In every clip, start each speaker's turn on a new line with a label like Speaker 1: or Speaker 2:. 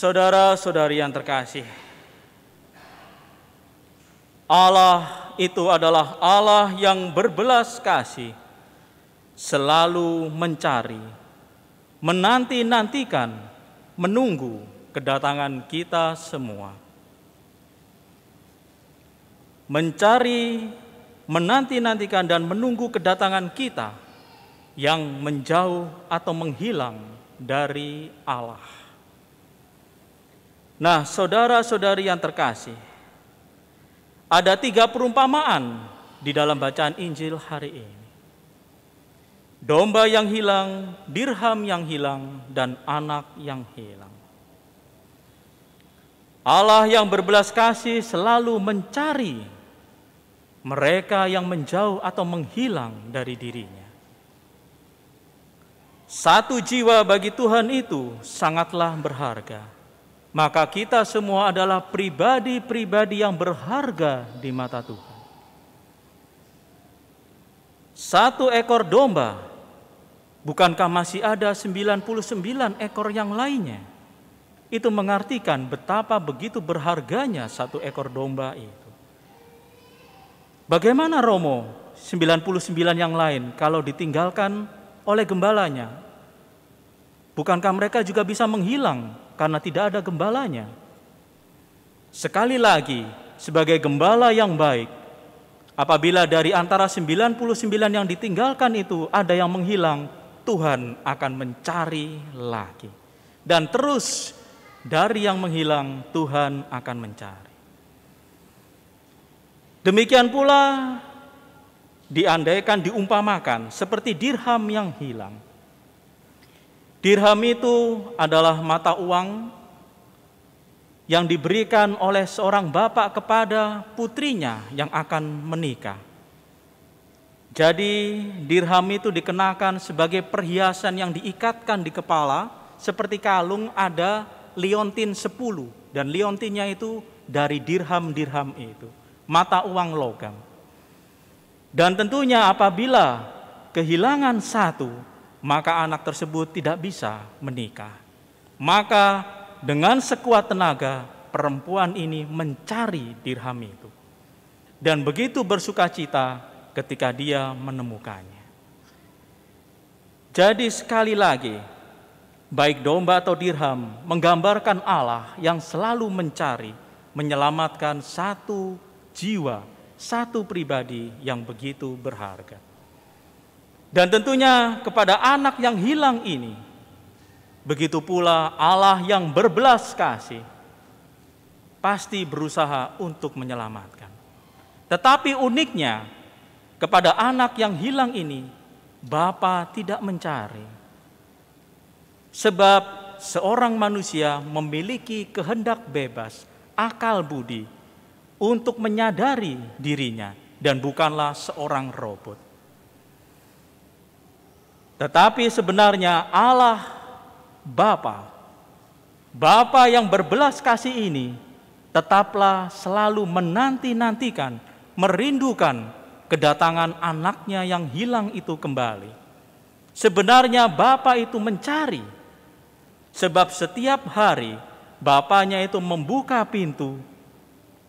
Speaker 1: Saudara-saudari yang terkasih, Allah itu adalah Allah yang berbelas kasih, selalu mencari, menanti-nantikan, menunggu kedatangan kita semua. Mencari, menanti-nantikan dan menunggu kedatangan kita yang menjauh atau menghilang dari Allah. Nah, saudara-saudari yang terkasih, ada 3 perumpamaan di dalam bacaan Injil hari ini. Domba yang hilang, dirham yang hilang, dan anak yang hilang. Allah yang berbelas kasih selalu mencari mereka yang menjauh atau menghilang dari dirinya. Satu jiwa bagi Tuhan itu sangatlah berharga. Maka kita semua adalah pribadi-pribadi yang berharga di mata Tuhan. 1 ekor domba, bukankah masih ada 99 ekor yang lainnya? Itu mengartikan betapa begitu berharganya 1 ekor domba itu. Bagaimana Romo 99 yang lain kalau ditinggalkan oleh gembalanya? Bukankah mereka juga bisa menghilang karena tidak ada gembalanya? Sekali lagi, sebagai gembala yang baik, apabila dari antara 99 yang ditinggalkan itu ada yang menghilang, Tuhan akan mencari lagi. Dan terus dari yang menghilang, Tuhan akan mencari. Demikian pula diandaikan, diumpamakan seperti dirham yang hilang. Dirham itu adalah mata uang yang diberikan oleh seorang bapak kepada putrinya yang akan menikah. Jadi dirham itu dikenakan sebagai perhiasan yang diikatkan di kepala, seperti kalung ada liontin 10, dan liontinnya itu dari dirham-dirham itu, mata uang logam. Dan tentunya apabila kehilangan 1, maka anak tersebut tidak bisa menikah. Maka dengan sekuat tenaga perempuan ini mencari dirham itu, dan begitu bersukacita ketika dia menemukannya. Jadi sekali lagi, baik domba atau dirham menggambarkan Allah yang selalu mencari, menyelamatkan 1 jiwa, 1 pribadi yang begitu berharga. Dan tentunya kepada anak yang hilang ini, begitu pula Allah yang berbelas kasih pasti berusaha untuk menyelamatkan. Tetapi uniknya, kepada anak yang hilang ini, Bapa tidak mencari. Sebab seorang manusia memiliki kehendak bebas, akal budi, untuk menyadari dirinya, dan bukanlah seorang robot. Tetapi sebenarnya Allah Bapa yang berbelas kasih ini, tetaplah selalu menanti-nantikan, merindukan kedatangan anaknya yang hilang itu kembali. Sebenarnya Bapa itu mencari, sebab setiap hari Bapaknya itu membuka pintu,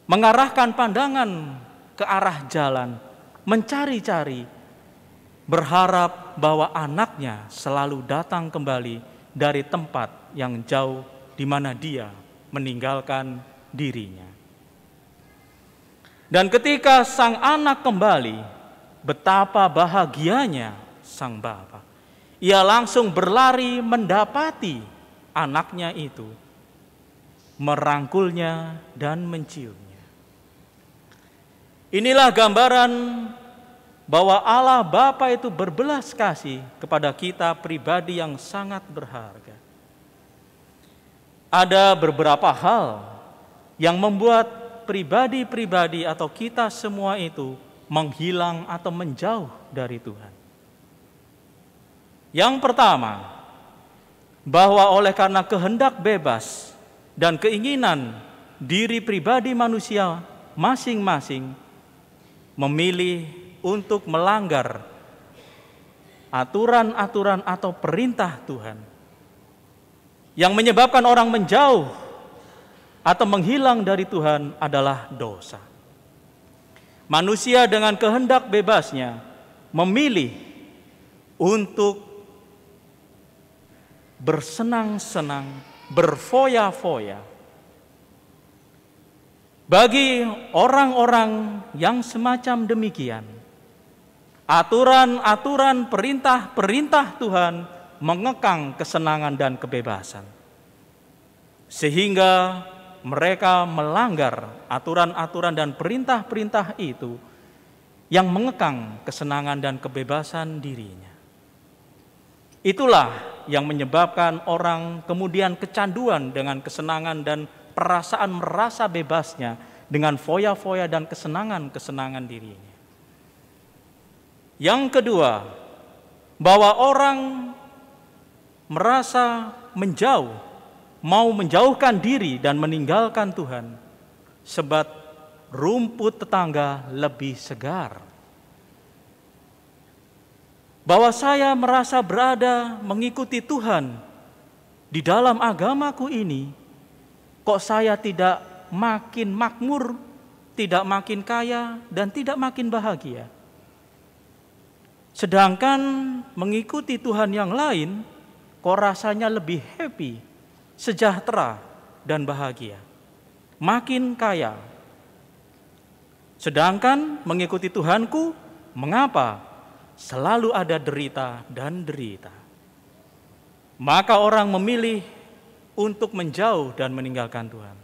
Speaker 1: mengarahkan pandangan ke arah jalan, mencari-cari, berharap bahwa anaknya selalu datang kembali dari tempat yang jauh di mana dia meninggalkan dirinya. Dan ketika sang anak kembali, betapa bahagianya sang bapa. Ia langsung berlari mendapati anaknya itu, merangkulnya dan menciumnya. Inilah gambaran bahwa Allah Bapa itu berbelas kasih kepada kita pribadi yang sangat berharga. Ada beberapa hal yang membuat pribadi-pribadi atau kita semua itu menghilang atau menjauh dari Tuhan. Yang pertama, bahwa oleh karena kehendak bebas dan keinginan diri pribadi manusia masing-masing memilih untuk melanggar aturan-aturan atau perintah Tuhan, yang menyebabkan orang menjauh atau menghilang dari Tuhan adalah dosa. Manusia dengan kehendak bebasnya memilih untuk bersenang-senang, berfoya-foya. Bagi orang-orang yang semacam demikian, aturan-aturan, perintah-perintah Tuhan mengekang kesenangan dan kebebasan. Sehingga mereka melanggar aturan-aturan dan perintah-perintah itu yang mengekang kesenangan dan kebebasan dirinya. Itulah yang menyebabkan orang kemudian kecanduan dengan kesenangan dan perasaan merasa bebasnya dengan foya-foya dan kesenangan-kesenangan dirinya. Yang kedua, bahwa orang merasa menjauh, mau menjauhkan diri dan meninggalkan Tuhan, sebab rumput tetangga lebih segar. Bahwa saya merasa berada mengikuti Tuhan di dalam agamaku ini, kok saya tidak makin makmur, tidak makin kaya, dan tidak makin bahagia. Sedangkan mengikuti Tuhan yang lain, kok rasanya lebih happy, sejahtera, dan bahagia. Makin kaya. Sedangkan mengikuti Tuhanku, mengapa? Selalu ada derita dan derita. Maka orang memilih untuk menjauh dan meninggalkan Tuhan.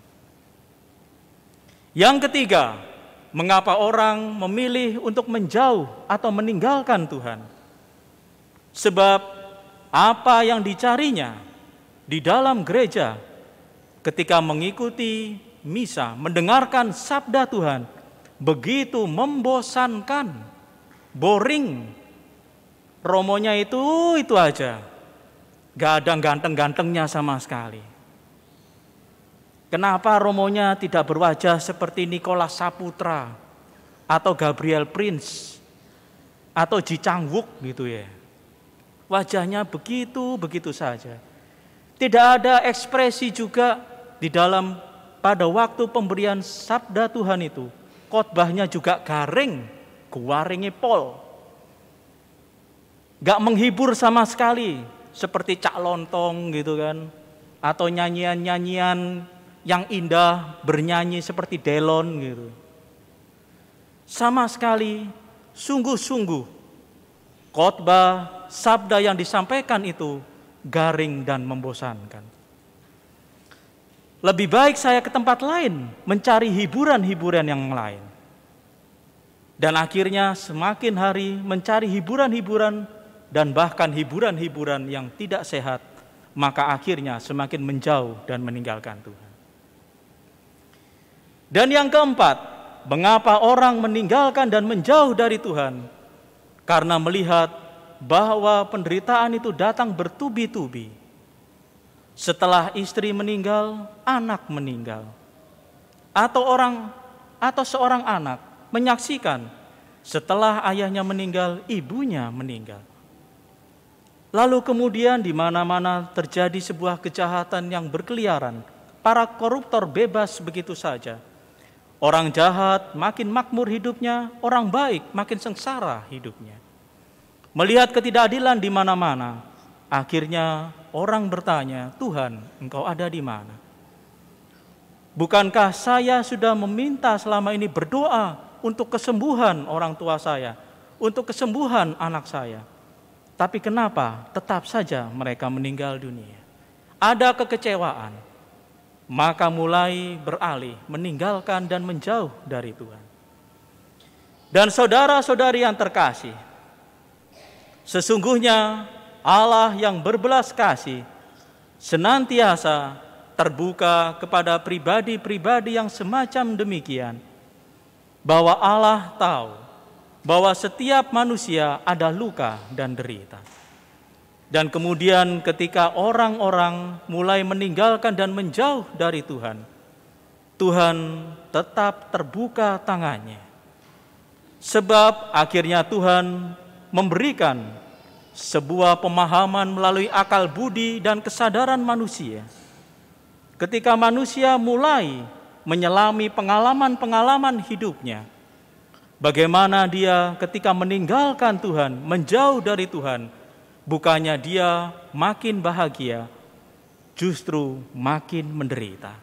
Speaker 1: Yang ketiga, mengapa orang memilih untuk menjauh atau meninggalkan Tuhan? Sebab apa yang dicarinya di dalam gereja ketika mengikuti misa, mendengarkan sabda Tuhan, begitu membosankan, boring. Romonya itu aja. Gak ada ganteng-gantengnya sama sekali. Kenapa romonya tidak berwajah seperti Nicholas Saputra atau Gabriel Prince atau Ji Chang-wook gitu ya? Wajahnya begitu saja. Tidak ada ekspresi juga di dalam pada waktu pemberian sabda Tuhan itu. Khotbahnya juga garing, guaringi pol. Gak menghibur sama sekali. Seperti Cak Lontong gitu kan, atau nyanyian-nyanyian yang indah bernyanyi seperti Delon gitu. Sama sekali, sungguh-sungguh khotbah sabda yang disampaikan itu garing dan membosankan. Lebih baik saya ke tempat lain mencari hiburan-hiburan yang lain. Dan akhirnya semakin hari mencari hiburan-hiburan dan bahkan hiburan-hiburan yang tidak sehat, maka akhirnya semakin menjauh dan meninggalkan Tuhan. Dan yang keempat, mengapa orang meninggalkan dan menjauh dari Tuhan? Karena melihat bahwa penderitaan itu datang bertubi-tubi. Setelah istri meninggal, anak meninggal. Atau seorang anak menyaksikan setelah ayahnya meninggal, ibunya meninggal. Lalu kemudian di mana-mana terjadi sebuah kejahatan yang berkeliaran. Para koruptor bebas begitu saja. Orang jahat makin makmur hidupnya, orang baik makin sengsara hidupnya. Melihat ketidakadilan di mana-mana, akhirnya orang bertanya, Tuhan, Engkau ada di mana? Bukankah saya sudah meminta selama ini berdoa untuk kesembuhan orang tua saya, untuk kesembuhan anak saya? Tapi kenapa tetap saja mereka meninggal dunia? Ada kekecewaan, maka mulai beralih, meninggalkan dan menjauh dari Tuhan. Dan saudara-saudari yang terkasih, sesungguhnya Allah yang berbelas kasih senantiasa terbuka kepada pribadi-pribadi yang semacam demikian, bahwa Allah tahu bahwa setiap manusia ada luka dan derita. Dan kemudian ketika orang-orang mulai meninggalkan dan menjauh dari Tuhan, Tuhan tetap terbuka tangannya. Sebab akhirnya Tuhan memberikan sebuah pemahaman melalui akal budi dan kesadaran manusia. ketika manusia mulai menyelami pengalaman-pengalaman hidupnya, bagaimana dia ketika meninggalkan Tuhan, menjauh dari Tuhan, bukannya dia makin bahagia, justru makin menderita.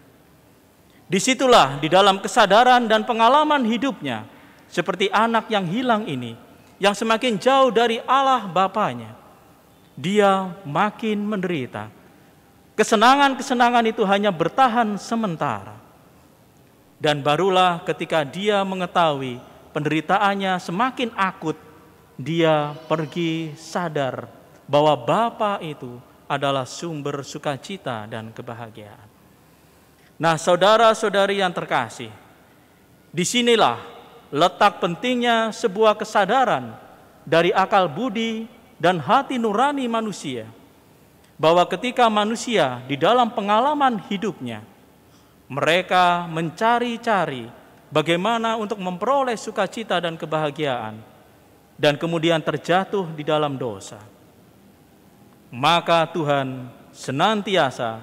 Speaker 1: Disitulah di dalam kesadaran dan pengalaman hidupnya, seperti anak yang hilang ini, yang semakin jauh dari Allah Bapanya, dia makin menderita. Kesenangan-kesenangan itu hanya bertahan sementara. Dan barulah ketika dia mengetahui penderitaannya semakin akut, dia pergi sadar bahwa Bapa itu adalah sumber sukacita dan kebahagiaan. Nah, saudara-saudari yang terkasih, disinilah letak pentingnya sebuah kesadaran dari akal budi dan hati nurani manusia, bahwa ketika manusia di dalam pengalaman hidupnya, mereka mencari-cari bagaimana untuk memperoleh sukacita dan kebahagiaan, dan kemudian terjatuh di dalam dosa. Maka Tuhan senantiasa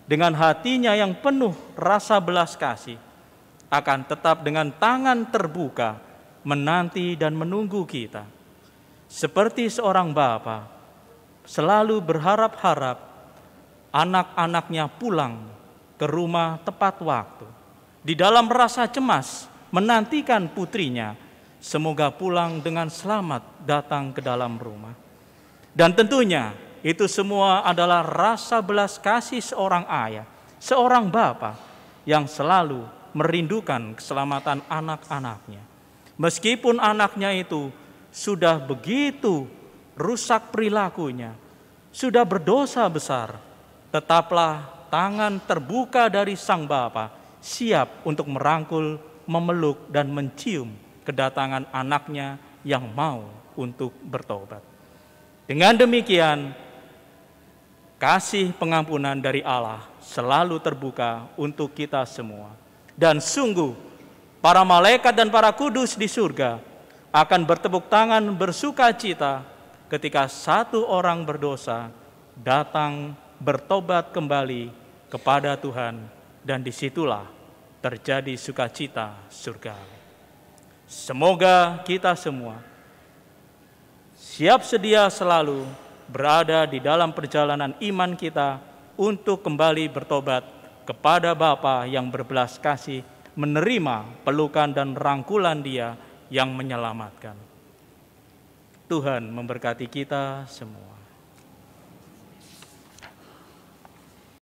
Speaker 1: dengan hatinya yang penuh rasa belas kasih akan tetap dengan tangan terbuka menanti dan menunggu kita. Seperti seorang bapa selalu berharap-harap anak-anaknya pulang ke rumah tepat waktu, di dalam rasa cemas menantikan putrinya semoga pulang dengan selamat datang ke dalam rumah. Dan tentunya itu semua adalah rasa belas kasih seorang ayah, seorang bapa yang selalu merindukan keselamatan anak-anaknya. Meskipun anaknya itu sudah begitu rusak perilakunya, sudah berdosa besar, tetaplah tangan terbuka dari sang bapa siap untuk merangkul, memeluk, dan mencium kedatangan anaknya yang mau untuk bertobat. Dengan demikian, kasih pengampunan dari Allah selalu terbuka untuk kita semua. Dan sungguh, para malaikat dan para kudus di surga akan bertepuk tangan bersuka cita ketika satu orang berdosa datang bertobat kembali kepada Tuhan, dan disitulah terjadi sukacita surgawi. Semoga kita semua siap sedia selalu berada di dalam perjalanan iman kita untuk kembali bertobat kepada Bapa yang berbelas kasih, menerima pelukan dan rangkulan Dia yang menyelamatkan. Tuhan memberkati kita semua.